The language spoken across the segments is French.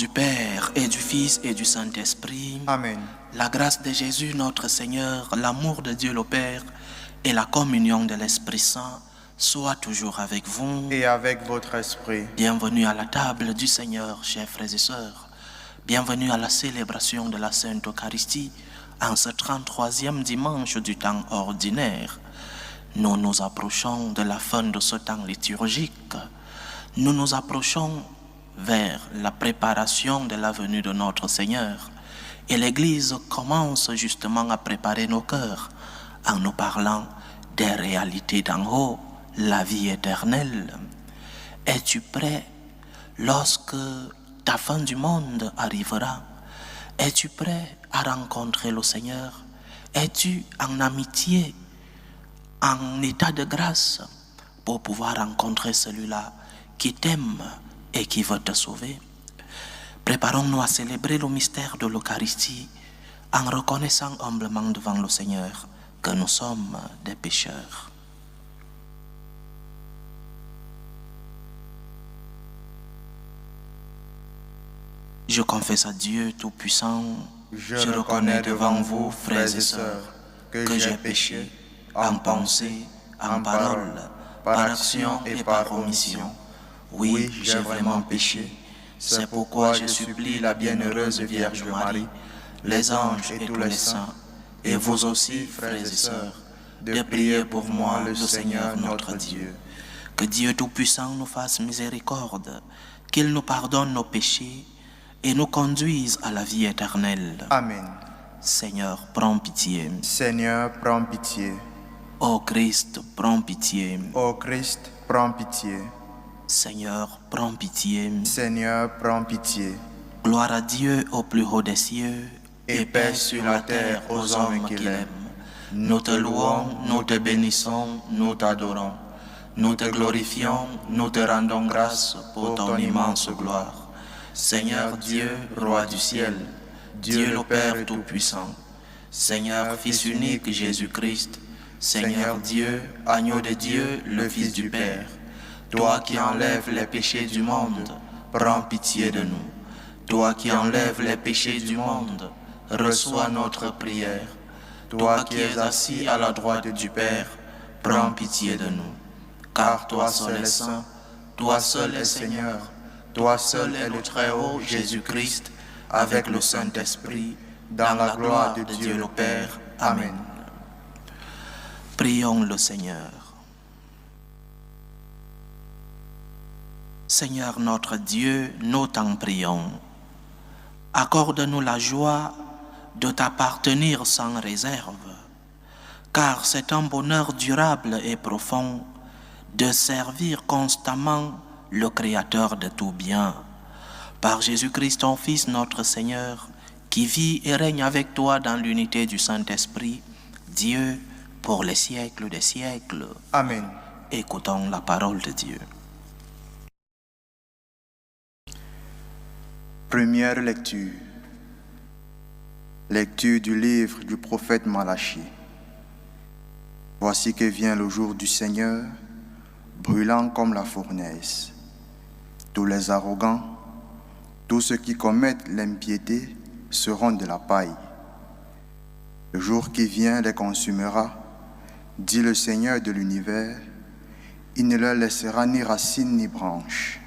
du Père et du Fils et du Saint-Esprit. Amen. La grâce de Jésus notre Seigneur, l'amour de Dieu le Père et la communion de l'Esprit Saint soient toujours avec vous. Et avec votre esprit. Bienvenue à la table du Seigneur, chers frères et sœurs. Bienvenue à la célébration de la Sainte Eucharistie en ce 33e dimanche du temps ordinaire. Nous nous approchons de la fin de ce temps liturgique. Nous nous approchons vers la préparation de la venue de notre Seigneur. Et l'Église commence justement à préparer nos cœurs en nous parlant des réalités d'en haut, la vie éternelle. Es-tu prêt lorsque ta fin du monde arrivera? Es-tu prêt à rencontrer le Seigneur? Es-tu en amitié, en état de grâce pour pouvoir rencontrer celui-là qui t'aime et qui veut te sauver? Préparons-nous à célébrer le mystère de l'Eucharistie en reconnaissant humblement devant le Seigneur que nous sommes des pécheurs. Je confesse à Dieu Tout-Puissant, je reconnais devant vous, frères et sœurs, que j'ai péché en pensée, en parole, par action et par omission. Oui, j'ai vraiment péché. C'est pourquoi je supplie la bienheureuse Vierge Marie, les anges et tous les saints, et vous aussi, frères et sœurs, de prier pour moi le Seigneur notre Dieu. Que Dieu Tout-Puissant nous fasse miséricorde, qu'il nous pardonne nos péchés et nous conduise à la vie éternelle. Amen. Seigneur, prends pitié. Seigneur, prends pitié. Ô Christ, prends pitié. Ô Christ, prends pitié. Seigneur, prends pitié. Seigneur, prends pitié. Gloire à Dieu au plus haut des cieux Et paix sur la terre aux hommes qu'il aime. Nous te louons, nous te bénissons, nous t'adorons. Nous te glorifions, nous te rendons grâce pour ton immense gloire. Seigneur Dieu, Roi du ciel, Dieu le Père Tout-Puissant, Seigneur Fils unique Jésus-Christ, Seigneur Dieu, Agneau de Dieu, le Fils du Père, toi qui enlèves les péchés du monde, prends pitié de nous. Toi qui enlèves les péchés du monde, reçois notre prière. Toi qui es assis à la droite du Père, prends pitié de nous. Car toi seul est saint, toi seul est Seigneur, toi seul est le Très-Haut Jésus-Christ, avec le Saint-Esprit, dans la gloire de Dieu le Père. Amen. Prions le Seigneur. Seigneur notre Dieu, nous t'en prions. Accorde-nous la joie de t'appartenir sans réserve, car c'est un bonheur durable et profond de servir constamment le Créateur de tout bien. Par Jésus-Christ, ton Fils, notre Seigneur, qui vit et règne avec toi dans l'unité du Saint-Esprit, Dieu, pour les siècles des siècles. Amen. Écoutons la parole de Dieu. Première lecture. Lecture du livre du prophète Malachie. Voici que vient le jour du Seigneur, brûlant comme la fournaise. Tous les arrogants, tous ceux qui commettent l'impiété seront de la paille. Le jour qui vient les consumera, dit le Seigneur de l'univers. Il ne leur laissera ni racine ni branche.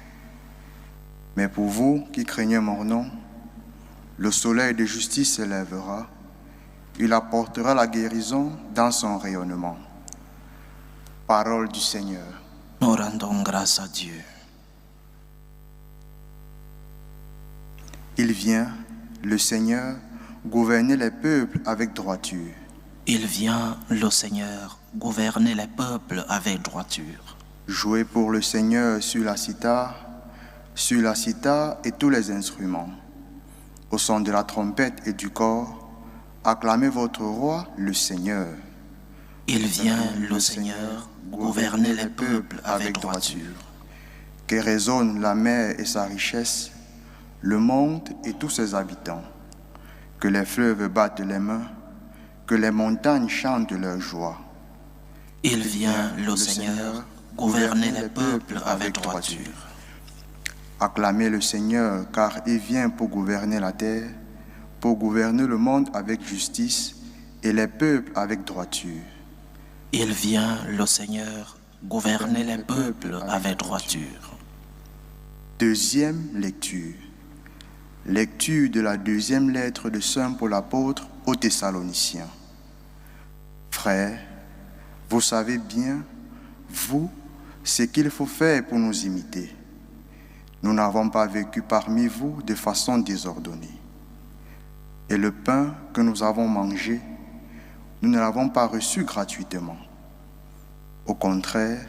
Mais pour vous qui craignez mon nom, le soleil de justice s'élèvera. Il apportera la guérison dans son rayonnement. Parole du Seigneur. Nous rendons grâce à Dieu. Il vient, le Seigneur, gouverner les peuples avec droiture. Il vient, le Seigneur, gouverner les peuples avec droiture. Jouez pour le Seigneur sur la cithare et tous les instruments. Au son de la trompette et du cor, acclamez votre roi, le Seigneur. Il vient, le Seigneur, gouverner les peuples avec droiture. Que résonne la mer et sa richesse, le monde et tous ses habitants. Que les fleuves battent les mains, que les montagnes chantent leur joie. Il vient, le Seigneur, gouverner les peuples avec droiture. Acclamez le Seigneur, car il vient pour gouverner la terre, pour gouverner le monde avec justice et les peuples avec droiture. Il vient, le Seigneur, gouverner les peuples avec droiture. Deuxième lecture. Lecture de la deuxième lettre de Saint Paul apôtre aux Thessaloniciens. Frères, vous savez bien, vous, ce qu'il faut faire pour nous imiter. Nous n'avons pas vécu parmi vous de façon désordonnée. Et le pain que nous avons mangé, nous ne l'avons pas reçu gratuitement. Au contraire,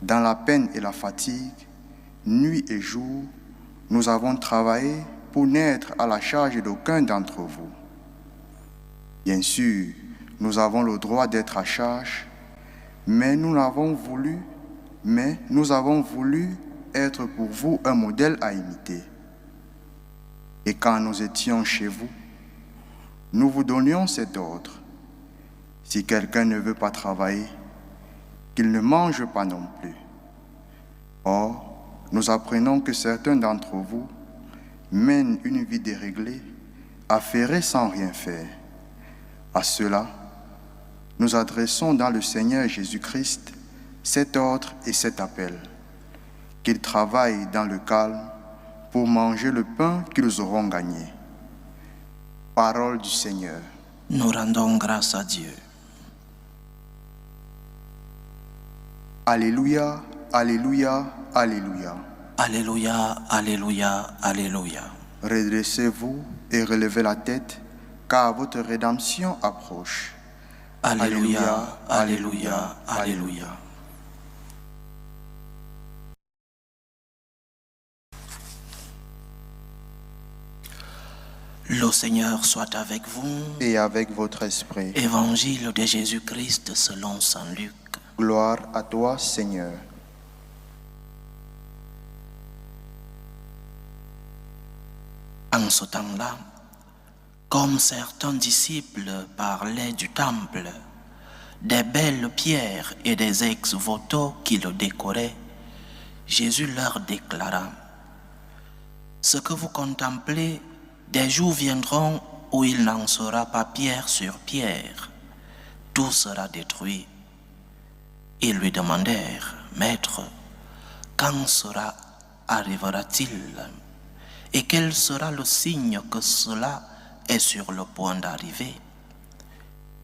dans la peine et la fatigue, nuit et jour, nous avons travaillé pour n'être à la charge d'aucun d'entre vous. Bien sûr, nous avons le droit d'être à charge, mais nous avons voulu être pour vous un modèle à imiter. Et quand nous étions chez vous, nous vous donnions cet ordre. Si quelqu'un ne veut pas travailler, qu'il ne mange pas non plus. Or, nous apprenons que certains d'entre vous mènent une vie déréglée, affairée sans rien faire. À cela, nous adressons dans le Seigneur Jésus-Christ cet ordre et cet appel, qu'ils travaillent dans le calme pour manger le pain qu'ils auront gagné. Parole du Seigneur. Nous rendons grâce à Dieu. Alléluia, Alléluia, Alléluia. Alléluia, Alléluia, Alléluia. Redressez-vous et relevez la tête, car votre rédemption approche. Alléluia, Alléluia, Alléluia. Le Seigneur soit avec vous. Et avec votre esprit. Évangile de Jésus-Christ selon saint Luc. Gloire à toi, Seigneur. En ce temps-là, comme certains disciples parlaient du temple, des belles pierres et des ex-voto qui le décoraient, Jésus leur déclara: ce que vous contemplez, des jours viendront où il n'en sera pas pierre sur pierre, tout sera détruit. Ils lui demandèrent: Maître, quand cela arrivera-t-il? Et quel sera le signe que cela est sur le point d'arriver?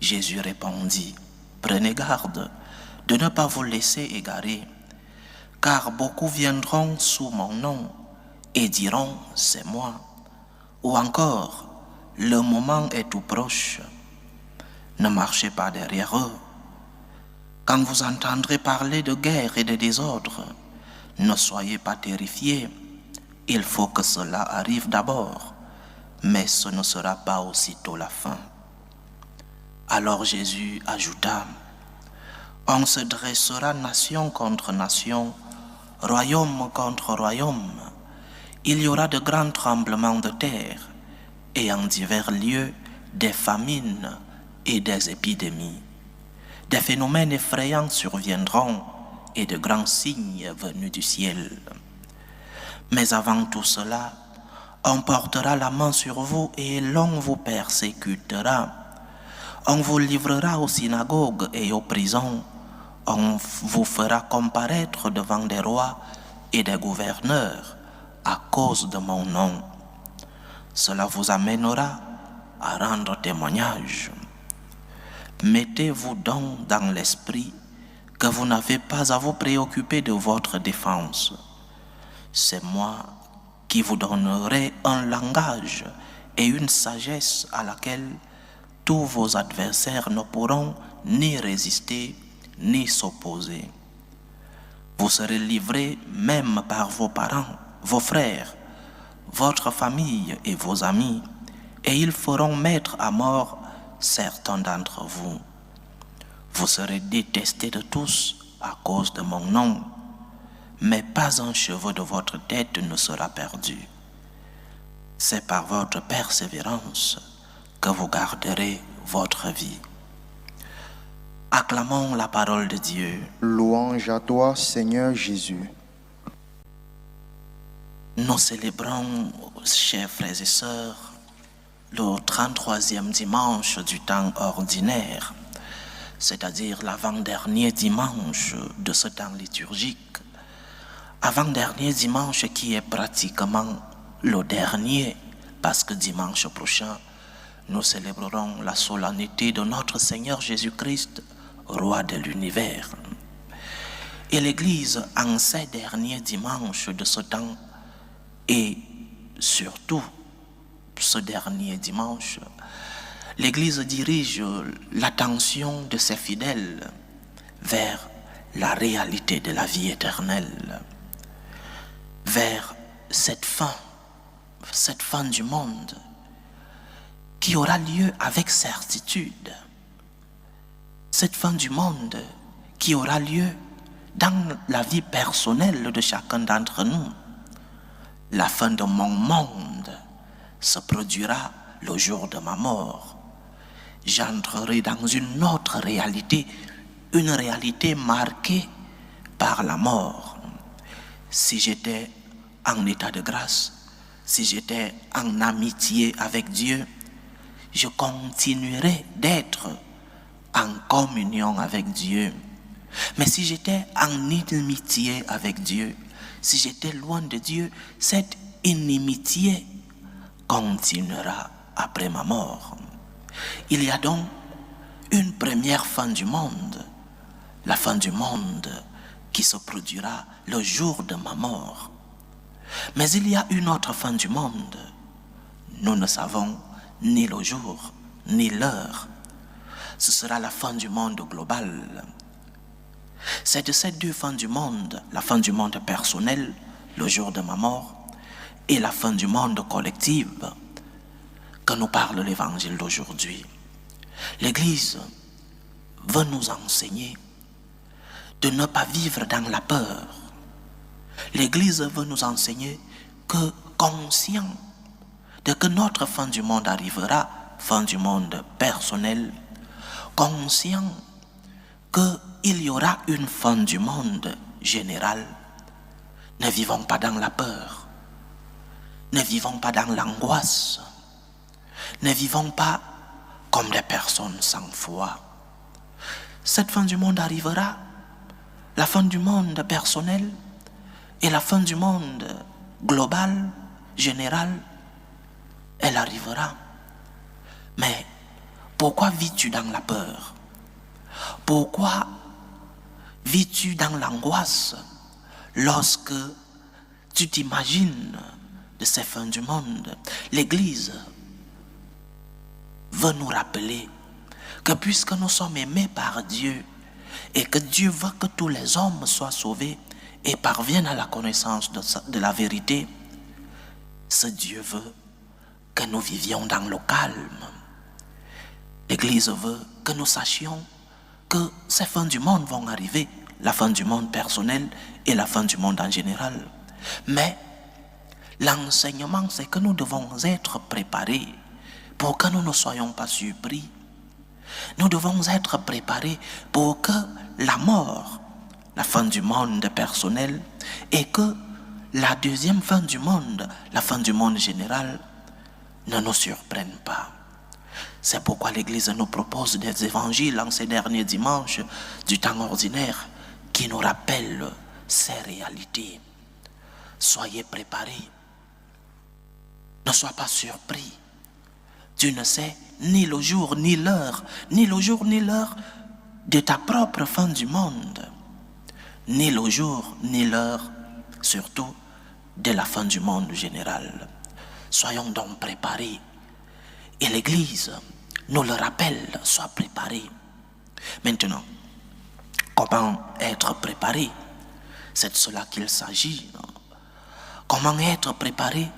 Jésus répondit: Prenez garde de ne pas vous laisser égarer, car beaucoup viendront sous mon nom et diront: c'est moi. Ou encore: le moment est tout proche. Ne marchez pas derrière eux. Quand vous entendrez parler de guerre et de désordre, ne soyez pas terrifiés. Il faut que cela arrive d'abord, mais ce ne sera pas aussitôt la fin. Alors Jésus ajouta: on se dressera nation contre nation, royaume contre royaume. Il y aura de grands tremblements de terre et en divers lieux des famines et des épidémies. Des phénomènes effrayants surviendront et de grands signes venus du ciel. Mais avant tout cela, on portera la main sur vous et l'on vous persécutera. On vous livrera aux synagogues et aux prisons. On vous fera comparaître devant des rois et des gouverneurs à cause de mon nom. Cela vous amènera à rendre témoignage. Mettez-vous donc dans l'esprit que vous n'avez pas à vous préoccuper de votre défense. C'est moi qui vous donnerai un langage et une sagesse à laquelle tous vos adversaires ne pourront ni résister ni s'opposer. Vous serez livrés même par vos parents, vos frères, votre famille et vos amis, et ils feront mettre à mort certains d'entre vous. Vous serez détestés de tous à cause de mon nom, mais pas un cheveu de votre tête ne sera perdu. C'est par votre persévérance que vous garderez votre vie. Acclamons la parole de Dieu. Louange à toi, Seigneur Jésus. Nous célébrons, chers frères et sœurs, le 33e dimanche du temps ordinaire, c'est-à-dire l'avant-dernier dimanche de ce temps liturgique, avant-dernier dimanche qui est pratiquement le dernier, parce que dimanche prochain, nous célébrerons la solennité de notre Seigneur Jésus-Christ, Roi de l'univers. Et l'Église, en ces derniers dimanches de ce temps, et surtout ce dernier dimanche, l'Église dirige l'attention de ses fidèles vers la réalité de la vie éternelle, vers cette fin du monde qui aura lieu avec certitude, cette fin du monde qui aura lieu dans la vie personnelle de chacun d'entre nous. La fin de mon monde se produira le jour de ma mort. J'entrerai dans une autre réalité, une réalité marquée par la mort. Si j'étais en état de grâce, si j'étais en amitié avec Dieu, je continuerai d'être en communion avec Dieu. Mais si j'étais en inimitié avec Dieu, si j'étais loin de Dieu, cette inimitié continuera après ma mort. Il y a donc une première fin du monde, la fin du monde qui se produira le jour de ma mort. Mais il y a une autre fin du monde. Nous ne savons ni le jour, ni l'heure. Ce sera la fin du monde global. C'est de ces deux fins du monde, la fin du monde personnel, le jour de ma mort, et la fin du monde collective, que nous parle l'évangile d'aujourd'hui. L'Église veut nous enseigner de ne pas vivre dans la peur. L'Église veut nous enseigner que, conscient de que notre fin du monde arrivera, fin du monde personnel, conscient qu'il y aura une fin du monde général, ne vivons pas dans la peur, ne vivons pas dans l'angoisse, ne vivons pas comme des personnes sans foi. Cette fin du monde arrivera, la fin du monde personnel et la fin du monde global, général, elle arrivera. Mais pourquoi vis-tu dans la peur? Pourquoi vis-tu dans l'angoisse lorsque tu t'imagines de ces fins du monde? L'Église veut nous rappeler que puisque nous sommes aimés par Dieu et que Dieu veut que tous les hommes soient sauvés et parviennent à la connaissance de la vérité, ce Dieu veut que nous vivions dans le calme. L'Église veut que nous sachions que ces fins du monde vont arriver, la fin du monde personnel et la fin du monde en général. Mais l'enseignement, c'est que nous devons être préparés pour que nous ne soyons pas surpris. Nous devons être préparés pour que la mort, la fin du monde personnel, et que la deuxième fin du monde, la fin du monde général, ne nous surprenne pas. C'est pourquoi l'Église nous propose des évangiles en ces derniers dimanches du temps ordinaire qui nous rappellent ces réalités. Soyez préparés. Ne sois pas surpris. Tu ne sais ni le jour ni l'heure, ni le jour ni l'heure de ta propre fin du monde, ni le jour ni l'heure, surtout de la fin du monde général. Soyons donc préparés. Et l'Église nous le rappelle, sois préparé. Maintenant, comment être préparé? C'est de cela qu'il s'agit. Comment être préparé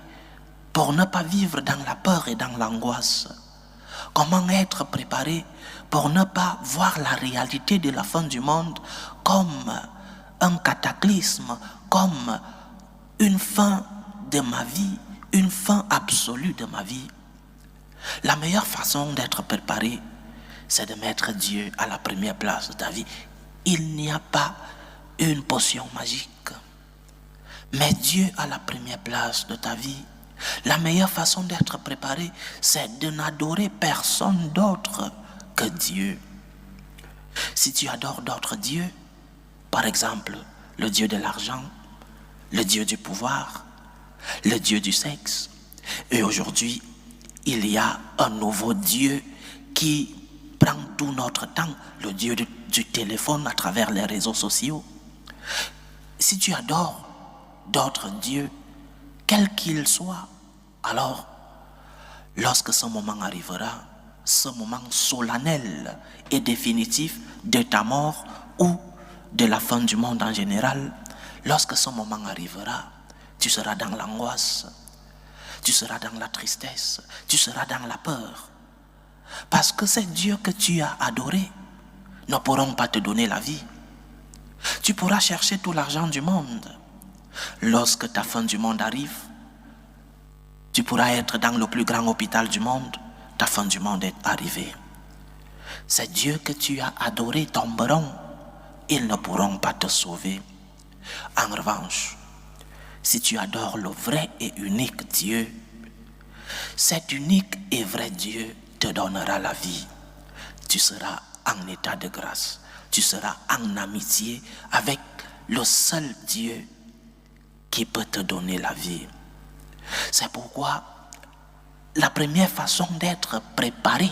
pour ne pas vivre dans la peur et dans l'angoisse? Comment être préparé pour ne pas voir la réalité de la fin du monde comme un cataclysme, comme une fin de ma vie, une fin absolue de ma vie? La meilleure façon d'être préparé, c'est de mettre Dieu à la première place de ta vie. Il n'y a pas une potion magique. Mets Dieu à la première place de ta vie. La meilleure façon d'être préparé, c'est de n'adorer personne d'autre que Dieu. Si tu adores d'autres dieux, par exemple, le Dieu de l'argent, le Dieu du pouvoir, le Dieu du sexe, et aujourd'hui, il y a un nouveau Dieu qui prend tout notre temps, le Dieu du téléphone à travers les réseaux sociaux. Si tu adores d'autres dieux, quels qu'ils soient, alors, lorsque ce moment arrivera, ce moment solennel et définitif de ta mort ou de la fin du monde en général, lorsque ce moment arrivera, tu seras dans l'angoisse, tu seras dans la tristesse, tu seras dans la peur. Parce que ces dieux que tu as adorés ne pourront pas te donner la vie. Tu pourras chercher tout l'argent du monde. Lorsque ta fin du monde arrive, tu pourras être dans le plus grand hôpital du monde. Ta fin du monde est arrivée. Ces dieux que tu as adorés tomberont. Ils ne pourront pas te sauver. En revanche, si tu adores le vrai et unique Dieu, cet unique et vrai Dieu te donnera la vie. Tu seras en état de grâce. Tu seras en amitié avec le seul Dieu qui peut te donner la vie. C'est pourquoi la première façon d'être préparé,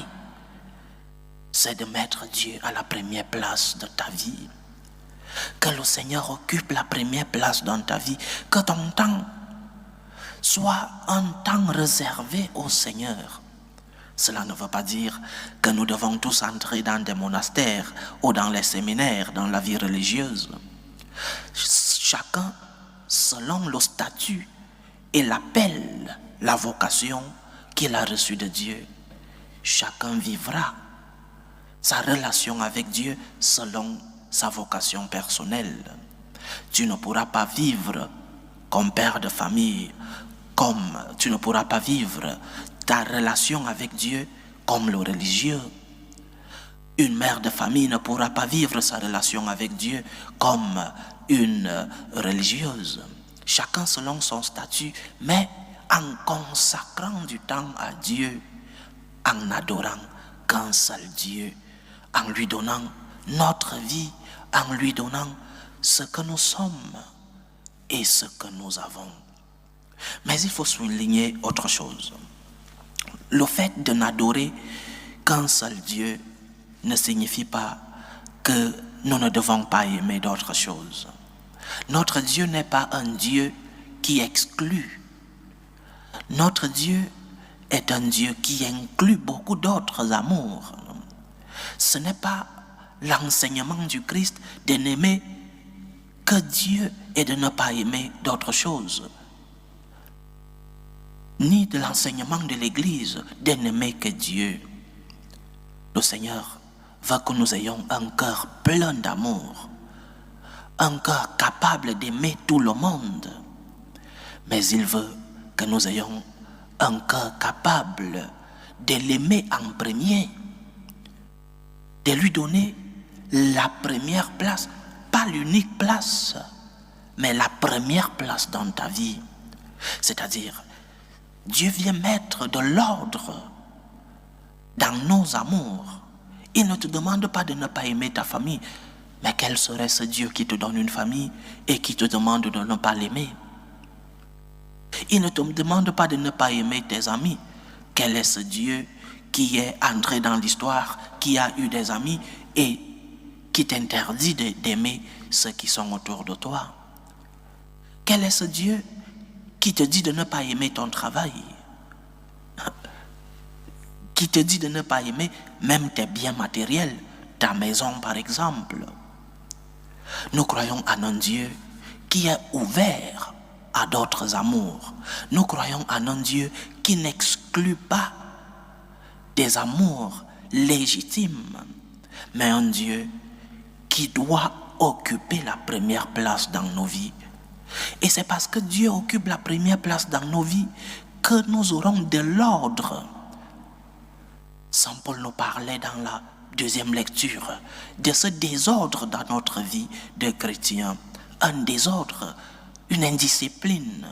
c'est de mettre Dieu à la première place de ta vie. Que le Seigneur occupe la première place dans ta vie. Que ton temps soit un temps réservé au Seigneur. Cela ne veut pas dire que nous devons tous entrer dans des monastères ou dans les séminaires, dans la vie religieuse. Chacun, selon le statut et l'appel, la vocation qu'il a reçue de Dieu, chacun vivra sa relation avec Dieu selon sa vocation personnelle. Tu ne pourras pas vivre comme père de famille, comme tu ne pourras pas vivre ta relation avec Dieu comme le religieux. Une mère de famille ne pourra pas vivre sa relation avec Dieu comme une religieuse. Chacun selon son statut, mais en consacrant du temps à Dieu, en adorant qu'un seul Dieu, en lui donnant notre vie, en lui donnant ce que nous sommes et ce que nous avons. Mais il faut souligner autre chose. Le fait de n'adorer qu'un seul Dieu ne signifie pas que nous ne devons pas aimer d'autres choses. Notre Dieu n'est pas un Dieu qui exclut. Notre Dieu est un Dieu qui inclut beaucoup d'autres amours. Ce n'est pas l'enseignement du Christ de n'aimer que Dieu et de ne pas aimer d'autres choses, ni de l'enseignement de l'Église de n'aimer que Dieu. Le Seigneur veut que nous ayons un cœur plein d'amour, un cœur capable d'aimer tout le monde, mais il veut que nous ayons un cœur capable de l'aimer en premier, de lui donner la première place, pas l'unique place, mais la première place dans ta vie. C'est-à-dire, Dieu vient mettre de l'ordre dans nos amours. Il ne te demande pas de ne pas aimer ta famille, mais quel serait ce Dieu qui te donne une famille et qui te demande de ne pas l'aimer? Il ne te demande pas de ne pas aimer tes amis. Quel est ce Dieu qui est entré dans l'histoire, qui a eu des amis et qui t'interdit d'aimer ceux qui sont autour de toi? Quel est ce Dieu qui te dit de ne pas aimer ton travail, qui te dit de ne pas aimer même tes biens matériels, ta maison par exemple? Nous croyons en un Dieu qui est ouvert à d'autres amours. Nous croyons en un Dieu qui n'exclut pas des amours légitimes, mais un Dieu qui doit occuper la première place dans nos vies. Et c'est parce que Dieu occupe la première place dans nos vies que nous aurons de l'ordre. Saint Paul nous parlait dans la deuxième lecture de ce désordre dans notre vie de chrétien. Un désordre une indiscipline.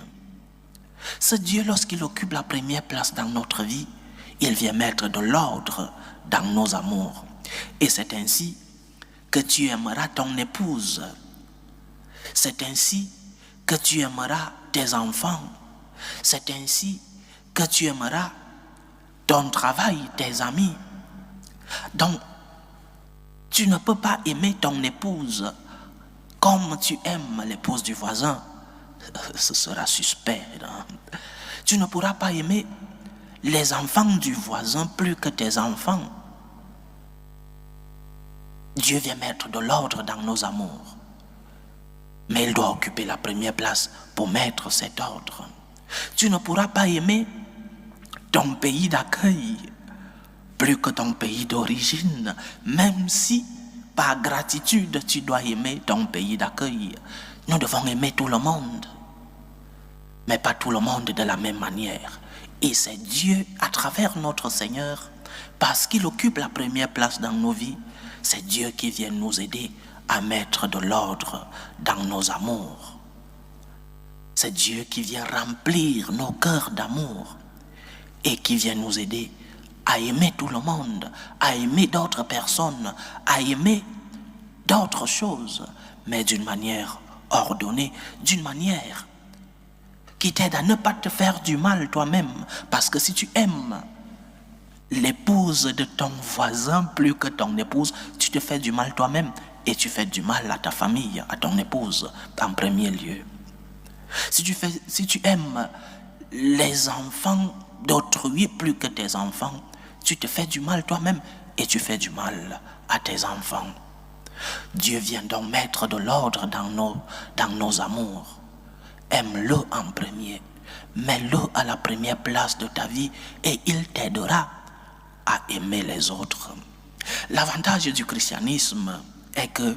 Ce Dieu, lorsqu'il occupe la première place dans notre vie, il vient mettre de l'ordre dans nos amours. Et c'est ainsi que tu aimeras ton épouse. C'est ainsi que tu aimeras tes enfants. C'est ainsi que tu aimeras ton travail, tes amis. Donc, tu ne peux pas aimer ton épouse comme tu aimes l'épouse du voisin. Ce sera suspect. Non? Tu ne pourras pas aimer les enfants du voisin plus que tes enfants. Dieu vient mettre de l'ordre dans nos amours. Mais il doit occuper la première place pour mettre cet ordre. Tu ne pourras pas aimer ton pays d'accueil plus que ton pays d'origine, même si par gratitude tu dois aimer ton pays d'accueil. Nous devons aimer tout le monde, mais pas tout le monde de la même manière. Et c'est Dieu, à travers notre Seigneur, parce qu'il occupe la première place dans nos vies, c'est Dieu qui vient nous aider à mettre de l'ordre dans nos amours. C'est Dieu qui vient remplir nos cœurs d'amour et qui vient nous aider à aimer tout le monde, à aimer d'autres personnes, à aimer d'autres choses, mais d'une manière ordonnée, d'une manière qui t'aide à ne pas te faire du mal toi-même. Parce que si tu aimes l'épouse de ton voisin plus que ton épouse, tu te fais du mal toi-même et tu fais du mal à ta famille, à ton épouse en premier lieu. Si tu aimes les enfants d'autrui plus que tes enfants, tu te fais du mal toi-même et tu fais du mal à tes enfants. Dieu vient donc mettre de l'ordre dans nos amours. Aime-le en premier, mets-le à la première place de ta vie et il t'aidera à aimer les autres. L'avantage du christianisme est que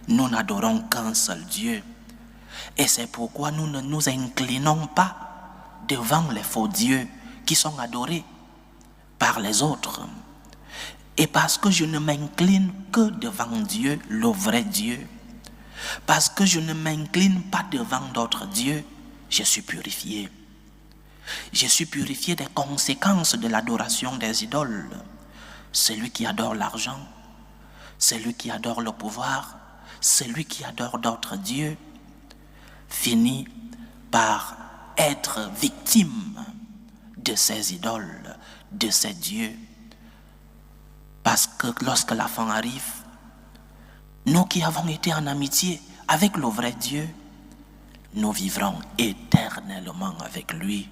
nous n'adorons qu'un seul Dieu. Et c'est pourquoi nous ne nous inclinons pas devant les faux dieux qui sont adorés par les autres. Et parce que je ne m'incline que devant Dieu, le vrai Dieu, parce que je ne m'incline pas devant d'autres dieux, je suis purifié. Je suis purifié des conséquences de l'adoration des idoles. Celui qui adore l'argent, celui qui adore le pouvoir, celui qui adore d'autres dieux, finit par être victime de ces idoles, de ces dieux. Parce que lorsque la fin arrive, nous qui avons été en amitié avec le vrai Dieu, nous vivrons éternellement avec lui.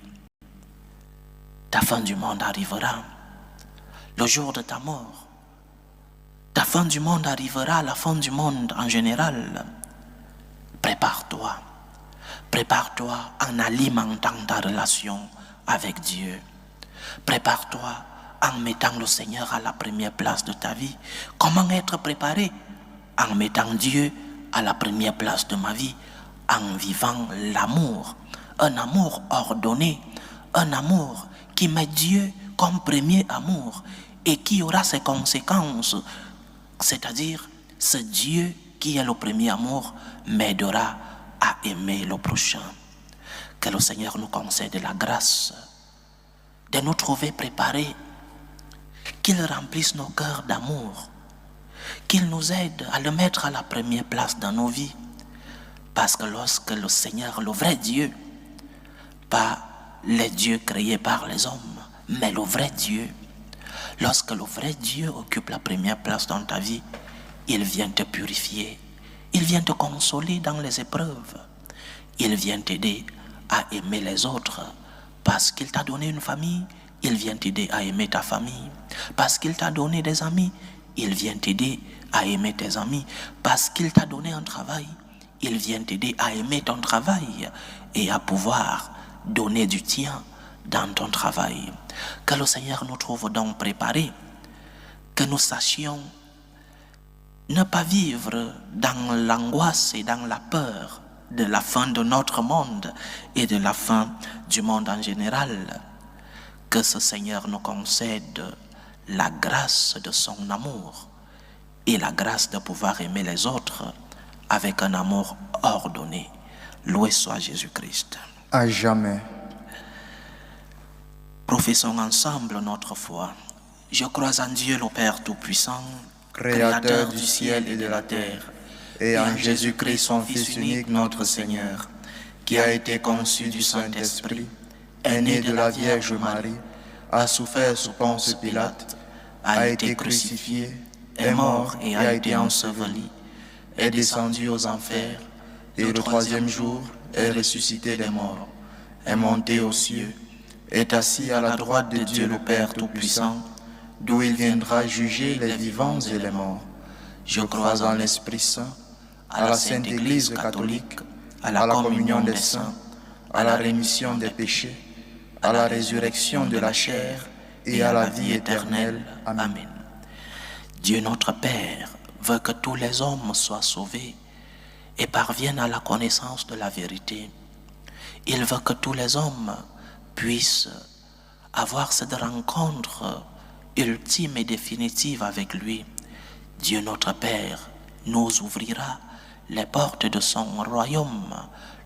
Ta fin du monde arrivera, le jour de ta mort. Ta fin du monde arrivera, la fin du monde en général. Prépare-toi. Prépare-toi en alimentant ta relation avec Dieu. Prépare-toi en mettant le Seigneur à la première place de ta vie. Comment être préparé? En mettant Dieu à la première place de ma vie, en vivant l'amour. Un amour ordonné, un amour qui met Dieu comme premier amour et qui aura ses conséquences. C'est-à-dire, ce Dieu qui est le premier amour m'aidera à aimer le prochain. Que le Seigneur nous concède la grâce de nous trouver préparés, qu'il remplisse nos cœurs d'amour, qu'il nous aide à le mettre à la première place dans nos vies. Parce que lorsque le Seigneur, le vrai Dieu, pas les dieux créés par les hommes, mais le vrai Dieu, lorsque le vrai Dieu occupe la première place dans ta vie, il vient te purifier, il vient te consoler dans les épreuves, il vient t'aider à aimer les autres. Parce qu'il t'a donné une famille, il vient t'aider à aimer ta famille. Parce qu'il t'a donné des amis, il vient t'aider à aimer tes amis. Parce qu'il t'a donné un travail, il vient t'aider à aimer ton travail et à pouvoir donner du tien dans ton travail. Que le Seigneur nous trouve donc préparés, que nous sachions ne pas vivre dans l'angoisse et dans la peur de la fin de notre monde et de la fin du monde en général. Que ce Seigneur nous concède la grâce de son amour et la grâce de pouvoir aimer les autres avec un amour ordonné, Loué soit Jésus-Christ. À jamais. Professons ensemble notre foi. Je crois en Dieu le Père Tout-Puissant, Créateur du ciel et de la terre, et en Jésus-Christ, son Fils unique, notre Seigneur, qui a été conçu du Saint-Esprit, est né de la Vierge Marie, a souffert sous Ponce Pilate, a été crucifié, est mort et a été enseveli, est descendu aux enfers, et le troisième jour est ressuscité des morts, est monté aux cieux, est assis à la droite de Dieu le Père Tout-Puissant, d'où il viendra juger les vivants et les morts. Je crois en l'Esprit Saint, à la Sainte Église catholique, à la communion des saints, à la rémission des péchés, à la résurrection de la chair et à la vie éternelle. Amen. Dieu notre Père veut que tous les hommes soient sauvés et parviennent à la connaissance de la vérité. Il veut que tous les hommes puissent avoir cette rencontre ultime et définitive avec lui. Dieu notre Père nous ouvrira les portes de son royaume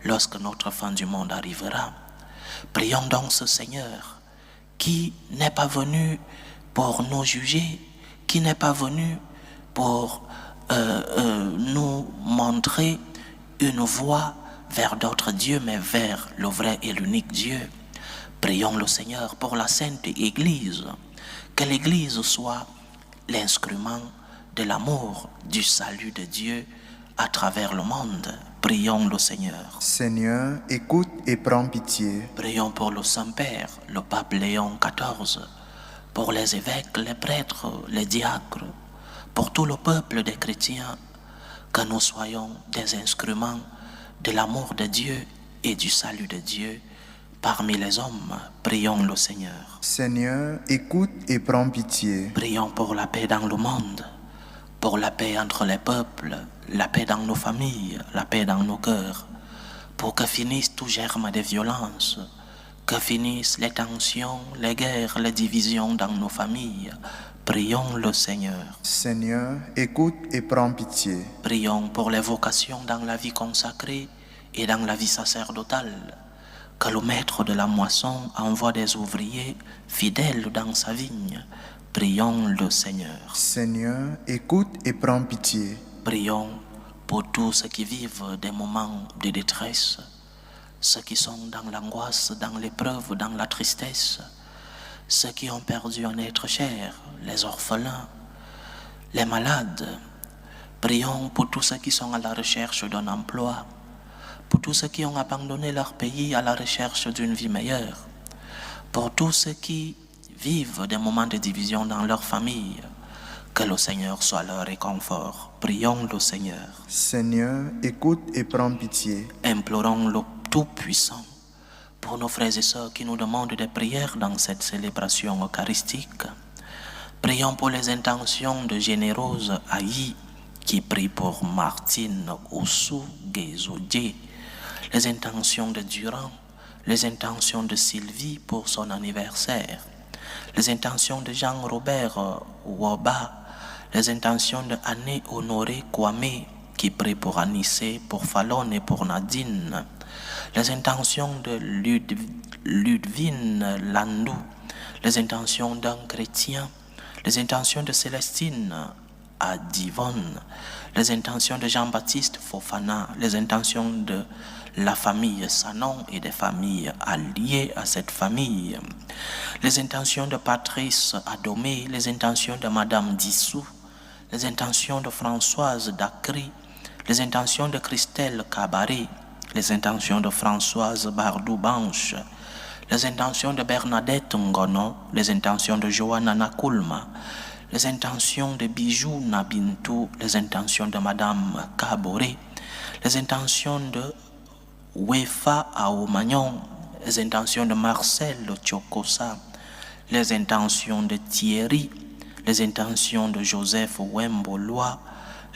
lorsque notre fin du monde arrivera. Prions donc ce Seigneur qui n'est pas venu pour nous juger, qui n'est pas venu pour nous montrer une voie vers d'autres dieux, mais vers le vrai et l'unique Dieu. Prions le Seigneur pour la Sainte Église, que l'Église soit l'instrument de l'amour, du salut de Dieu à travers le monde. Prions le Seigneur. Seigneur, écoute et prends pitié. Prions pour le Saint-Père, le pape Léon XIV, pour les évêques, les prêtres, les diacres, pour tout le peuple des chrétiens, que nous soyons des instruments de l'amour de Dieu et du salut de Dieu parmi les hommes. Prions le Seigneur. Seigneur, écoute et prends pitié. Prions pour la paix dans le monde, pour la paix entre les peuples, la paix dans nos familles, la paix dans nos cœurs, pour que finisse tout germe de violence, que finissent les tensions, les guerres, les divisions dans nos familles. Prions le Seigneur. Seigneur, écoute et prends pitié. Prions pour les vocations dans la vie consacrée et dans la vie sacerdotale. Que le maître de la moisson envoie des ouvriers fidèles dans sa vigne. Prions le Seigneur. Seigneur, écoute et prends pitié. Prions pour tous ceux qui vivent des moments de détresse, ceux qui sont dans l'angoisse, dans l'épreuve, dans la tristesse, ceux qui ont perdu un être cher, les orphelins, les malades. Prions pour tous ceux qui sont à la recherche d'un emploi, pour tous ceux qui ont abandonné leur pays à la recherche d'une vie meilleure, pour tous ceux qui vivent des moments de division dans leur famille. Que le Seigneur soit leur réconfort. Prions le Seigneur. Seigneur, écoute et prends pitié. Implorons le Tout-Puissant pour nos frères et sœurs qui nous demandent des prières dans cette célébration eucharistique. Prions pour les intentions de Générose Aïe qui prie pour Martine Oussou Guézodje, les intentions de Durand, les intentions de Sylvie pour son anniversaire, les intentions de Jean-Robert Ouoba, les intentions de Anne Honoré Kwame qui prie pour Anissé, pour Fallon et pour Nadine, les intentions de Ludwine Landou, les intentions d'un chrétien, les intentions de Célestine Adivonne, les intentions de Jean-Baptiste Fofana, les intentions de la famille Sanon et des familles alliées à cette famille, les intentions de Patrice Adomé, les intentions de Madame Dissou, les intentions de Françoise Dacry, les intentions de Christelle Cabaret, les intentions de Françoise Bardou-Banche, les intentions de Bernadette Ngono, les intentions de Johanna Nakulma, les intentions de Bijou Nabintou, les intentions de Madame Kaboré, les intentions de Wefa Aomagnon, les intentions de Marcel Tchokosa, les intentions de Thierry, les intentions de Joseph Wembolois,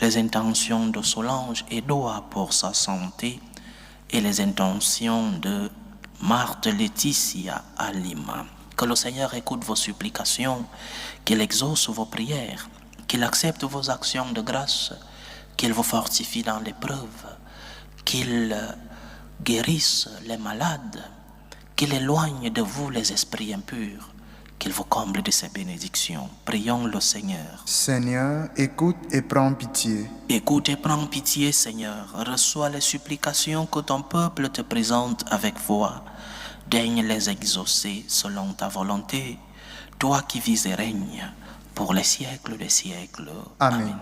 les intentions de Solange Edoa pour sa santé et les intentions de Marthe Laetitia à Lima. Que le Seigneur écoute vos supplications, qu'il exauce vos prières, qu'il accepte vos actions de grâce, qu'il vous fortifie dans l'épreuve, qu'il guérisse les malades, qu'il éloigne de vous les esprits impurs, qu'il vous comble de ses bénédictions. Prions le Seigneur. Seigneur, écoute et prends pitié. Écoute et prends pitié, Seigneur. Reçois les supplications que ton peuple te présente avec foi. Daigne les exaucer selon ta volonté, toi qui vis et règnes pour les siècles des siècles. Amen.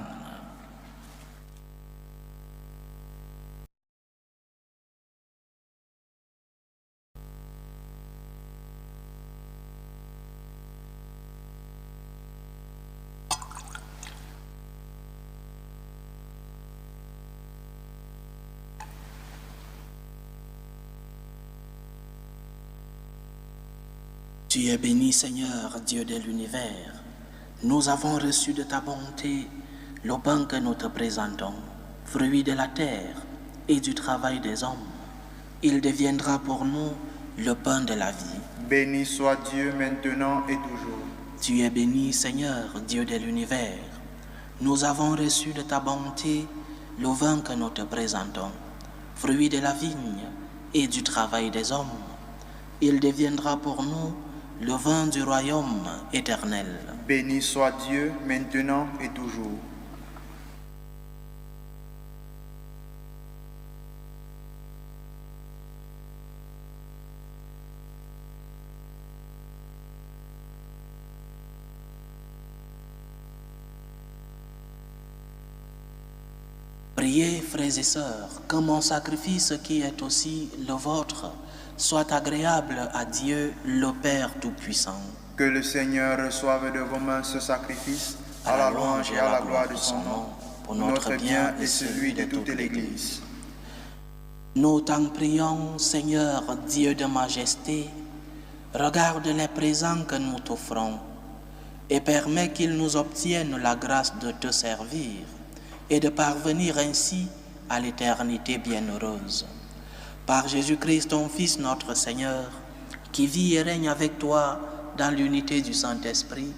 Tu es béni, Seigneur, Dieu de l'univers. Nous avons reçu de ta bonté le pain que nous te présentons, fruit de la terre et du travail des hommes. Il deviendra pour nous le pain de la vie. Béni soit Dieu maintenant et toujours. Tu es béni, Seigneur, Dieu de l'univers. Nous avons reçu de ta bonté le vin que nous te présentons, fruit de la vigne et du travail des hommes. Il deviendra pour nous le vin du royaume éternel. Béni soit Dieu maintenant et toujours. Priez, frères et sœurs, que mon sacrifice qui est aussi le vôtre soit agréable à Dieu le Père Tout-Puissant. Que le Seigneur reçoive de vos mains ce sacrifice à la louange et à la gloire de son nom, pour notre bien et celui de toute l'Église. Nous t'en prions, Seigneur, Dieu de majesté, regarde les présents que nous t'offrons et permets qu'ils nous obtiennent la grâce de te servir et de parvenir ainsi à l'éternité bienheureuse. Par Jésus-Christ, ton Fils, notre Seigneur, qui vit et règne avec toi dans l'unité du Saint-Esprit,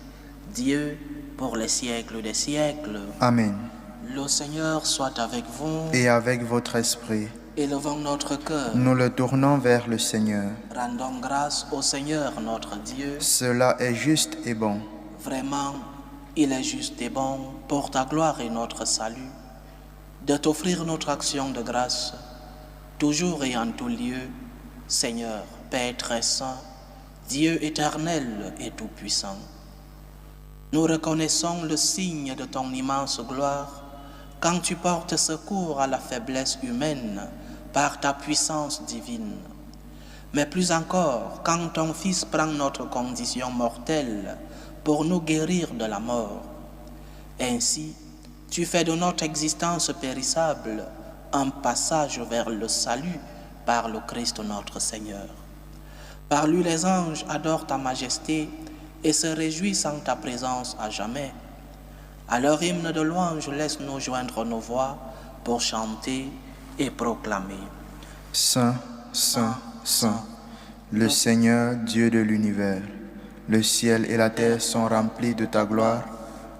Dieu, pour les siècles des siècles. Amen. Le Seigneur soit avec vous. Et avec votre esprit. Élevons notre cœur. Nous le tournons vers le Seigneur. Rendons grâce au Seigneur, notre Dieu. Cela est juste et bon. Vraiment, il est juste et bon, pour ta gloire et notre salut, de t'offrir notre action de grâce, toujours et en tout lieu, Seigneur, Père très saint, Dieu éternel et tout-puissant. Nous reconnaissons le signe de ton immense gloire quand tu portes secours à la faiblesse humaine par ta puissance divine. Mais plus encore, quand ton Fils prend notre condition mortelle pour nous guérir de la mort. Ainsi, tu fais de notre existence périssable un passage vers le salut par le Christ notre Seigneur. Par lui, les anges adorent ta majesté et se réjouissent en ta présence à jamais. À leur hymne de louange, laisse-nous joindre nos voix pour chanter et proclamer. Saint, Saint, Saint, le Seigneur, Dieu de l'univers. Le ciel et la terre sont remplis de ta gloire.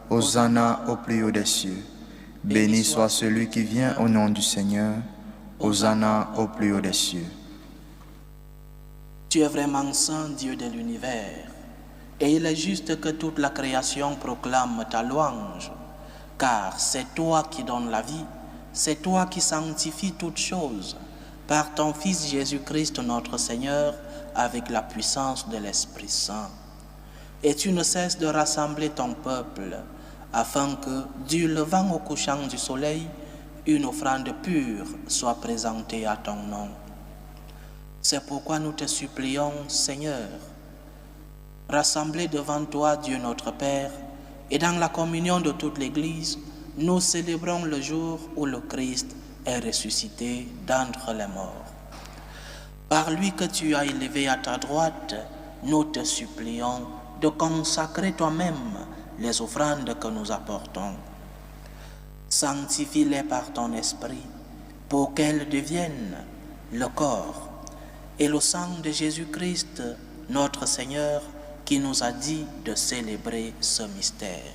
Hosanna au plus haut des cieux. Béni soit celui qui vient au nom du Seigneur. Hosanna au plus haut des cieux. Tu es vraiment saint, Dieu de l'univers, et il est juste que toute la création proclame ta louange, car c'est toi qui donnes la vie, c'est toi qui sanctifies toutes choses, par ton Fils Jésus-Christ notre Seigneur, avec la puissance de l'Esprit Saint. Et tu ne cesses de rassembler ton peuple, afin que, du levant au couchant du soleil, une offrande pure soit présentée à ton nom. C'est pourquoi nous te supplions, Seigneur, rassemblés devant toi, Dieu notre Père, et dans la communion de toute l'Église, nous célébrons le jour où le Christ est ressuscité d'entre les morts. Par lui que tu as élevé à ta droite, nous te supplions de consacrer toi-même les offrandes que nous apportons. Sanctifie-les par ton esprit pour qu'elles deviennent le corps et le sang de Jésus-Christ, notre Seigneur, qui nous a dit de célébrer ce mystère.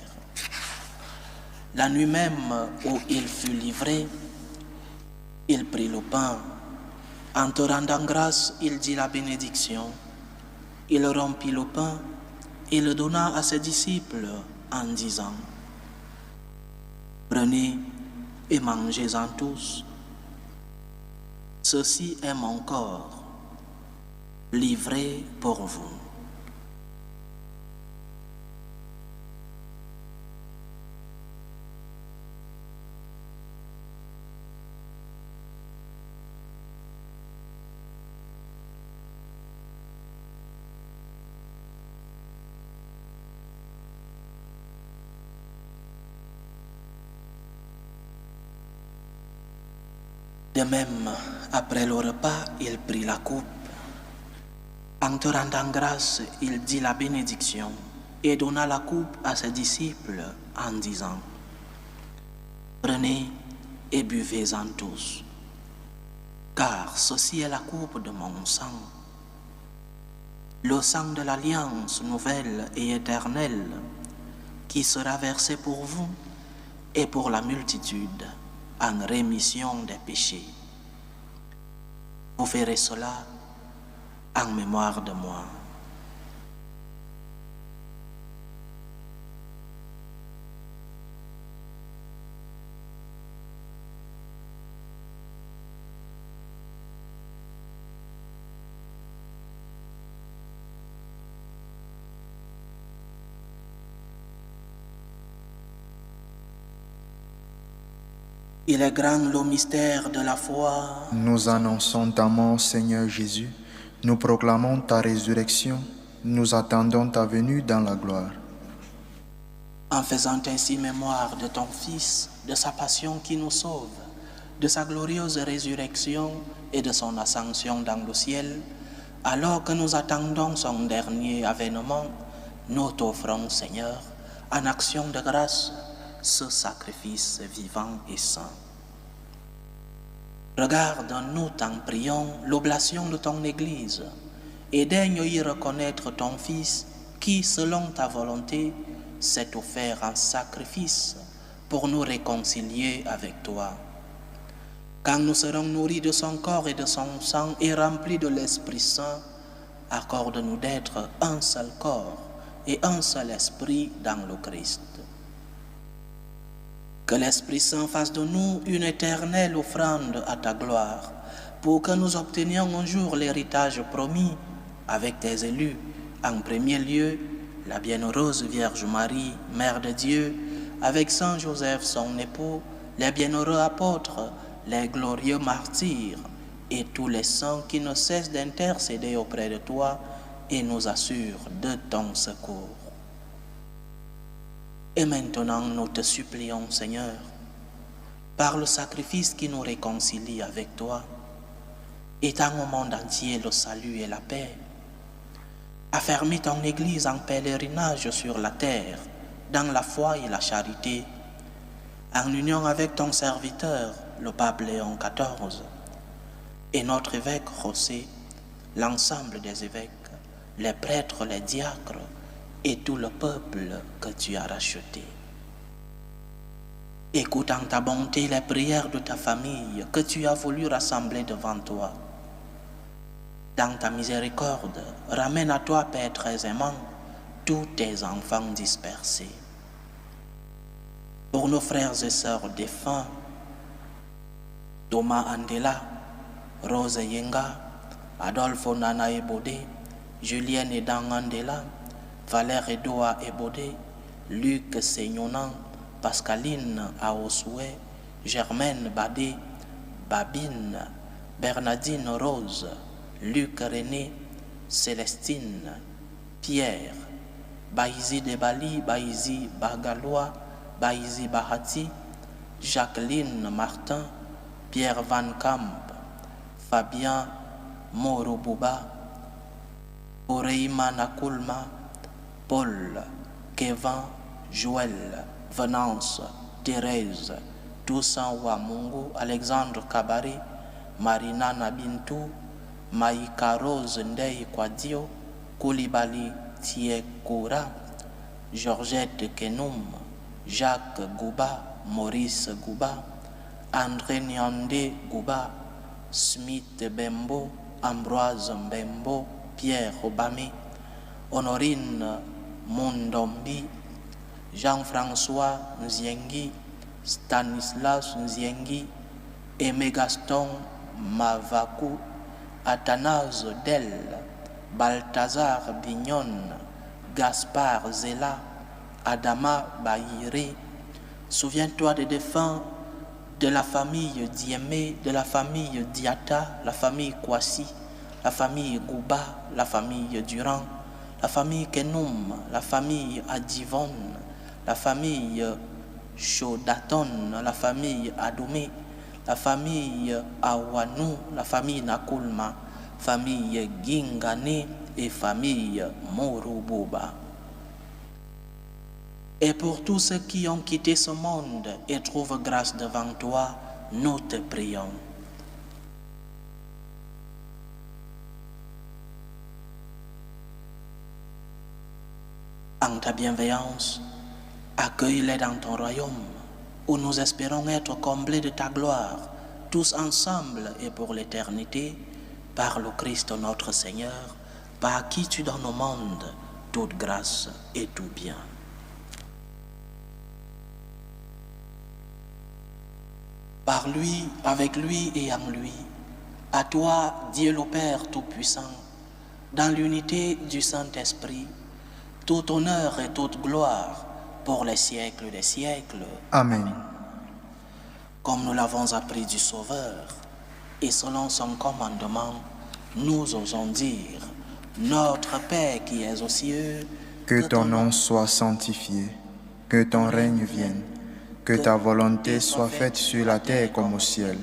La nuit même où il fut livré, il prit le pain. En te rendant grâce, il dit la bénédiction. Il rompit le pain et le donna à ses disciples en disant, « Prenez et mangez-en tous. Ceci est mon corps, livré pour vous. » De même, après le repas, il prit la coupe. En te rendant grâce, il dit la bénédiction et donna la coupe à ses disciples en disant, « Prenez et buvez-en tous, car ceci est la coupe de mon sang, le sang de l'alliance nouvelle et éternelle qui sera versé pour vous et pour la multitude en rémission des péchés. Vous ferez cela en mémoire de moi. » Il est grand le mystère de la foi. Nous annonçons ta mort, Seigneur Jésus. Nous proclamons ta résurrection. Nous attendons ta venue dans la gloire. En faisant ainsi mémoire de ton Fils, de sa passion qui nous sauve, de sa glorieuse résurrection et de son ascension dans le ciel, alors que nous attendons son dernier avènement, nous t'offrons, Seigneur, en action de grâce, ce sacrifice vivant et saint. Regarde, nous t'en prions, l'oblation de ton Église, et daigne y reconnaître ton Fils qui, selon ta volonté, s'est offert en sacrifice pour nous réconcilier avec toi. Quand nous serons nourris de son corps et de son sang et remplis de l'Esprit Saint, accorde-nous d'être un seul corps et un seul esprit dans le Christ. Que l'Esprit Saint fasse de nous une éternelle offrande à ta gloire, pour que nous obtenions un jour l'héritage promis avec tes élus, en premier lieu la bienheureuse Vierge Marie, Mère de Dieu, avec Saint Joseph son époux, les bienheureux apôtres, les glorieux martyrs et tous les saints qui ne cessent d'intercéder auprès de toi et nous assurent de ton secours. Et maintenant, nous te supplions, Seigneur, par le sacrifice qui nous réconcilie avec toi, étends au monde entier le salut et la paix. Affermis ton Église en pèlerinage sur la terre, dans la foi et la charité, en union avec ton serviteur, le pape Léon XIV, et notre évêque José, l'ensemble des évêques, les prêtres, les diacres, et tout le peuple que tu as racheté. Écoute en ta bonté les prières de ta famille que tu as voulu rassembler devant toi. Dans ta miséricorde, ramène à toi, Père très aimant, tous tes enfants dispersés. Pour nos frères et sœurs défunts, Thomas Andela, Rose Yenga, Adolfo Nana Ebode, Julienne Edan Andela, Valère Edoa Ebode, Luc Seignonan, Pascaline Aosoué, Germaine Badé, Babine, Bernardine Rose, Luc René, Célestine, Pierre, Baïzi Debali, Baïzi Bagalois, Baïzi Bahati, Jacqueline Martin, Pierre Van Camp, Fabien Morobouba, Oreima Nakulma, Paul, Kevin, Joël, Venance, Thérèse, Toussaint Wamungu, Alexandre Kabari, Marina Nabintou, Maïka Rose Ndei Kwadio, Koulibaly Tiekura, Georgette Kenoum, Jacques Gouba, Maurice Gouba, André Nyandé Gouba, Smith Bembo, Ambroise Mbembo, Pierre Obame, Honorine Mondombi, Jean-François Nziengi, Stanislas Nziengi, Aimé Gaston Mavaku, Athanase Del, Balthazar Bignon, Gaspard Zella, Adama Bahiré. Souviens-toi des défunts de la famille Diémé, de la famille Diata, la famille Kwasi, la famille Gouba, la famille Durand, la famille Kenoum, la famille Adivon, la famille Chodaton, la famille Adoumé, la famille Awanou, la famille Nakulma, famille Gingane et famille Moruboba. Et pour tous ceux qui ont quitté ce monde et trouvent grâce devant toi, nous te prions. En ta bienveillance, accueille-les dans ton royaume, où nous espérons être comblés de ta gloire, tous ensemble et pour l'éternité, par le Christ notre Seigneur, par qui tu donnes au monde toute grâce et tout bien. Par lui, avec lui et en lui, à toi, Dieu le Père Tout-Puissant, dans l'unité du Saint-Esprit, tout honneur et toute gloire pour les siècles des siècles. Amen. Comme nous l'avons appris du Sauveur, et selon son commandement, nous osons dire, Notre Père qui es aux cieux, Que ton nom soit sanctifié, que ton règne vienne, que ta volonté soit faite sur la terre comme au ciel.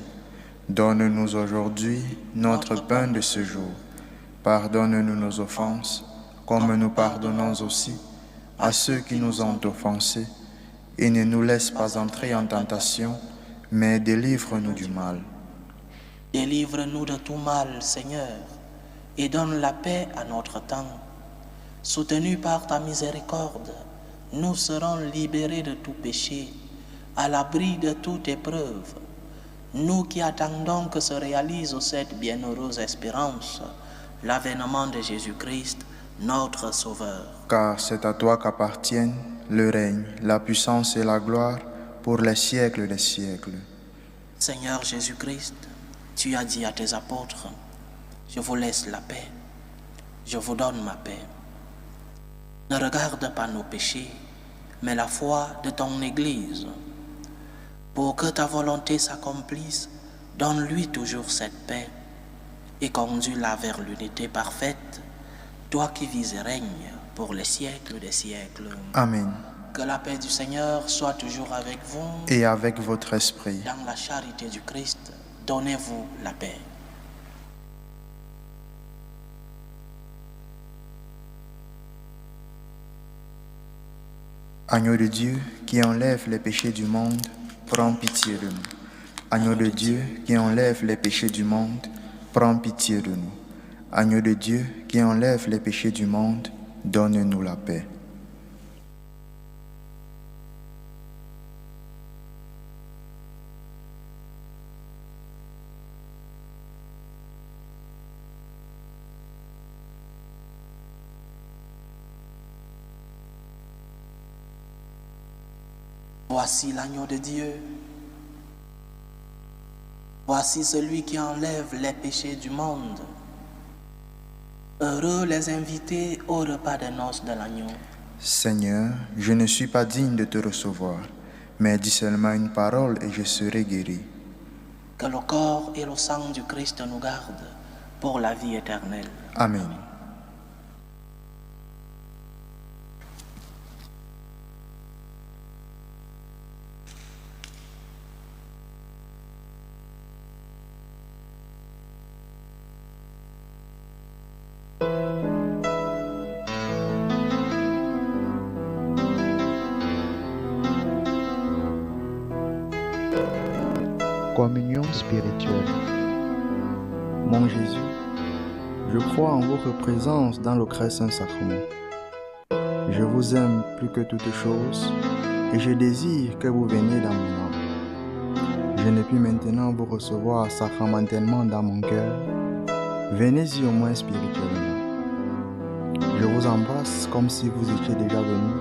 Donne-nous aujourd'hui notre pain de ce jour. Pardonne-nous nos offenses, comme nous pardonnons aussi à ceux qui nous ont offensés. Et ne nous laisse pas entrer en tentation, mais délivre-nous du mal. Délivre-nous de tout mal, Seigneur, et donne la paix à notre temps. Soutenus par ta miséricorde, nous serons libérés de tout péché, à l'abri de toute épreuve. Nous qui attendons que se réalise cette bienheureuse espérance, l'avènement de Jésus-Christ, notre Sauveur. Car c'est à toi qu'appartiennent le règne, la puissance et la gloire pour les siècles des siècles. Seigneur Jésus-Christ, tu as dit à tes apôtres, je vous laisse la paix, je vous donne ma paix. Ne regarde pas nos péchés, mais la foi de ton Église. Pour que ta volonté s'accomplisse, donne-lui toujours cette paix et conduis-la vers l'unité parfaite, toi qui vis et règnes pour les siècles des siècles. Amen. Que la paix du Seigneur soit toujours avec vous. Et avec votre esprit. Dans la charité du Christ, donnez-vous la paix. Agneau de Dieu qui enlève les péchés du monde, prends pitié de nous. Agneau de Dieu qui enlève les péchés du monde, prends pitié de nous. Agneau de Dieu qui enlève les péchés du monde, donne-nous la paix. Voici l'agneau de Dieu. Voici celui qui enlève les péchés du monde. Heureux les invités au repas des noces de l'agneau. Seigneur, je ne suis pas digne de te recevoir, mais dis seulement une parole et je serai guéri. Que le corps et le sang du Christ nous gardent pour la vie éternelle. Amen. Communion spirituelle. Mon Jésus, je crois en votre présence dans le très saint sacrement. Je vous aime plus que toute chose et je désire que vous veniez dans mon âme. je ne puis maintenant vous recevoir sacramentellement dans mon cœur, venez-y au moins spirituellement. Je vous embrasse comme si vous étiez déjà venu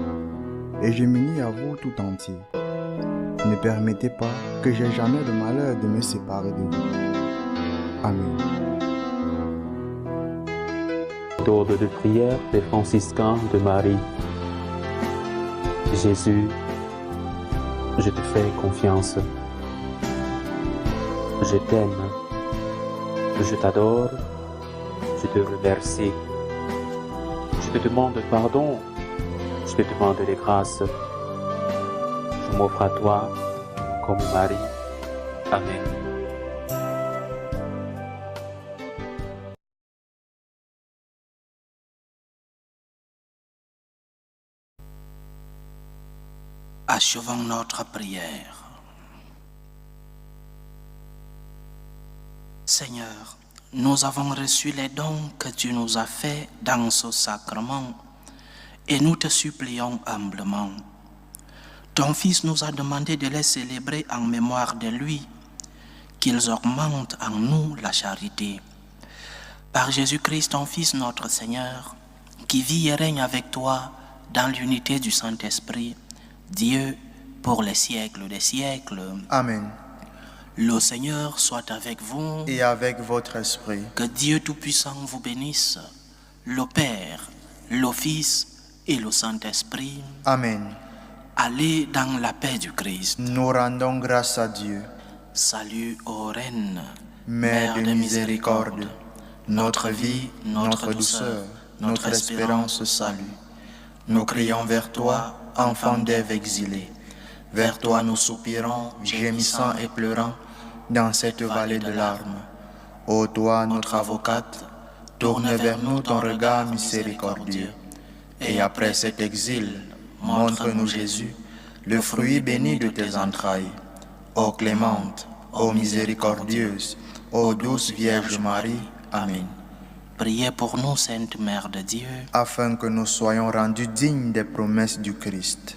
et je m'unis à vous tout entier. Ne permettez pas que j'aie jamais le malheur de me séparer de vous. Amen. Méthode de prière des franciscains de Marie. Jésus, je te fais confiance. Je t'aime. Je t'adore. Je te remercie. Je te demande pardon. Je te demande les grâces. Je m'offre à toi comme Marie. Amen. Achevons notre prière. Seigneur, nous avons reçu les dons que tu nous as faits dans ce sacrement et nous te supplions humblement. Ton Fils nous a demandé de les célébrer en mémoire de lui, qu'ils augmentent en nous la charité. Par Jésus-Christ, ton Fils, notre Seigneur, qui vit et règne avec toi dans l'unité du Saint-Esprit, Dieu, pour les siècles des siècles. Amen. Le Seigneur soit avec vous. Et avec votre esprit. Que Dieu Tout-Puissant vous bénisse, le Père, le Fils et le Saint-Esprit. Amen. Allez dans la paix du Christ. Nous rendons grâce à Dieu. Salut ô Reine, Mère de miséricorde, notre vie, notre douceur, notre espérance, salut. Nous crions vers toi, enfant d'Ève exilée. Vers toi nous soupirons, gémissant et pleurant, dans cette vallée de larmes. Ô toi, notre avocate, tourne vers nous ton regard miséricordieux. Et après cet exil, montre-nous Jésus, le fruit béni de tes entrailles. Ô clémente, ô miséricordieuse, ô douce Vierge Marie. Amen. Priez pour nous, Sainte Mère de Dieu, Afin que nous soyons rendus dignes des promesses du Christ.